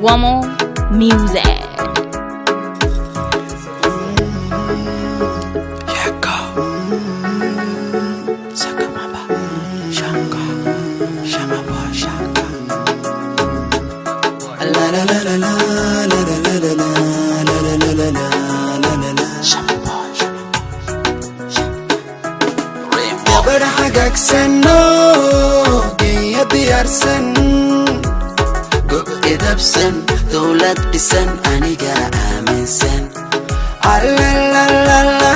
Womo Music. gabar hagaagsanno geeya diyaarsan gob idabsan dowlad dhisan aniga aaminsan alalala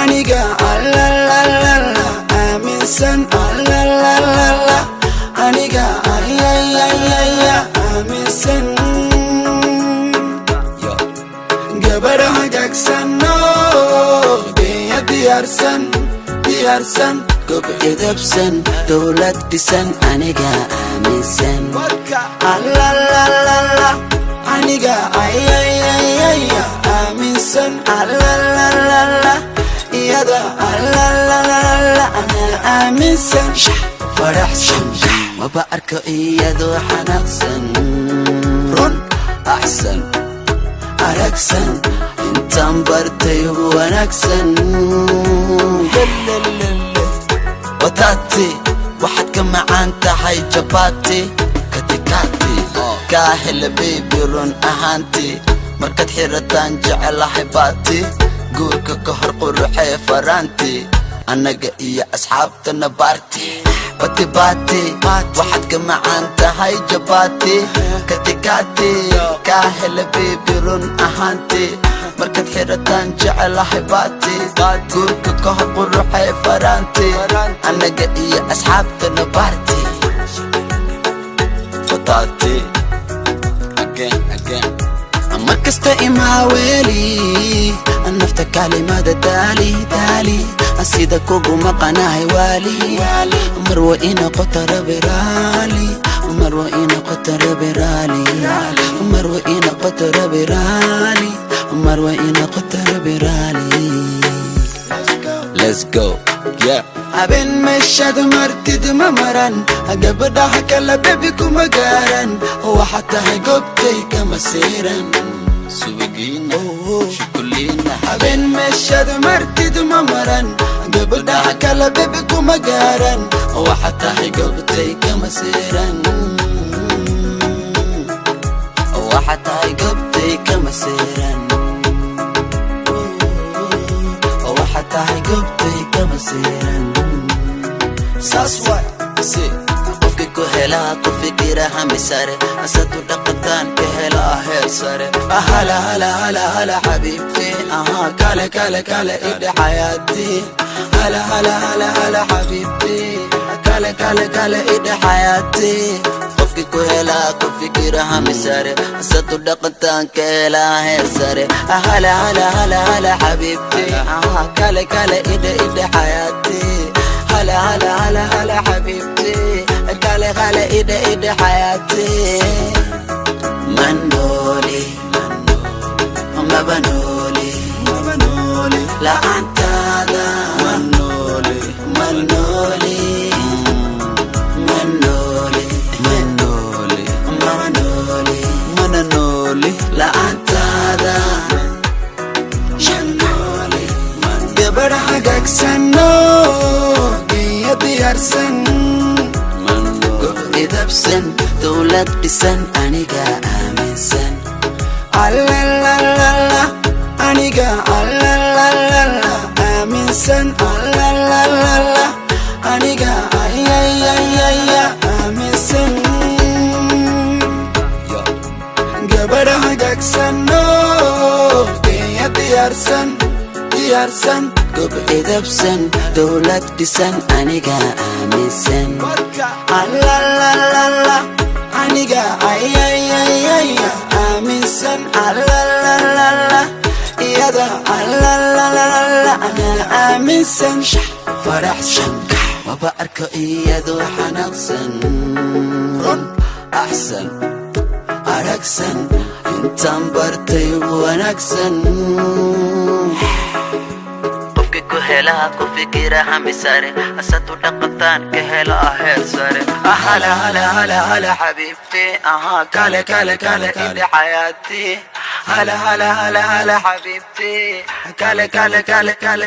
aniga alalala aaminsan alalala aniga ayayayaya aaminsan gabar hagaagsanno geeya diyaarsan gob idabsan dowlad dhisan aniga aaminsan alalala aniga ayayayaya aaminsan alalala iyada alalala ana aaminsan faraxsan maba arko iyadoo xanaaqsan run axsan aragsan intaan bartay ugu wanaagsan wataati waxaad ka macaan tahay jabati katikati kaa hela baby run ahaanti markaad xirataan jecelahay baati guurka ka hor quruxee faraanti annaga iyo asxaabtana baarti bati waxaad ka macaan tahay jabati katikati kaa hela baby run ahaanti markaad xirataan jecelahay baati guurka ka hor quruxee faraanti annaga iyo asxaabtana baarti wataati again mar kasta imaaweeli nafta kalimada daali sida kugu maqanahay waali marwa ina qotara biraali marwa ina qotara biraali marwa ina qotara biraali marwa ina qotara biraali let's go yeah abin meshad martid mamaran gabadha kala baby kuma garan waxa tahay gobtay kama siiran subigina shukulina abin meshad martid mamaran gabadha kala baby kuma garan waxa tahay gobtay kama siiran waxa tahay gobtay kama siiran waxa tahay gobtay kama siiran saswa si qofka ku hela ku fikiraha misare asadu dhaqataan ka hela heer sare hala hala hala hala habibti kale ida hayati hala hala hala hala habibti kale ida hayati qofka ku hela ku fikiraha misare asadu dhaqataan ka hela heer sare hala hala hala hala habibti kale ida hayati هلا هلا هلا هلا حبيبتي كالي إيدي حياتي منولي ما بنولي لا أنت هذا منولي لا أنت هذا gabar hagaagsanno geeya diyaarsan gob idabsan dowlad dhisan aniga aaminsan alalala aniga alalala aaminsan alalala aniga ayayayaya aaminsan gabar hagaagsanno geeya diyaarsan gob idabsan dowlad dhisan aniga aaminsan alalala aniga ayayayaya aaminsan alalala iyada alalala ana aaminsan faraxsan maba arko iyadoo xanaaqsan run axsan aragsan intaan bartay ugu wanaagsan helaa ku fikira hami sare asatu dhaqantaan ka helaa heer sare hala hala hala hala xabiibti aha kale kale kale ili xayaati hala hala hala hala xabiibti kale kale kale kale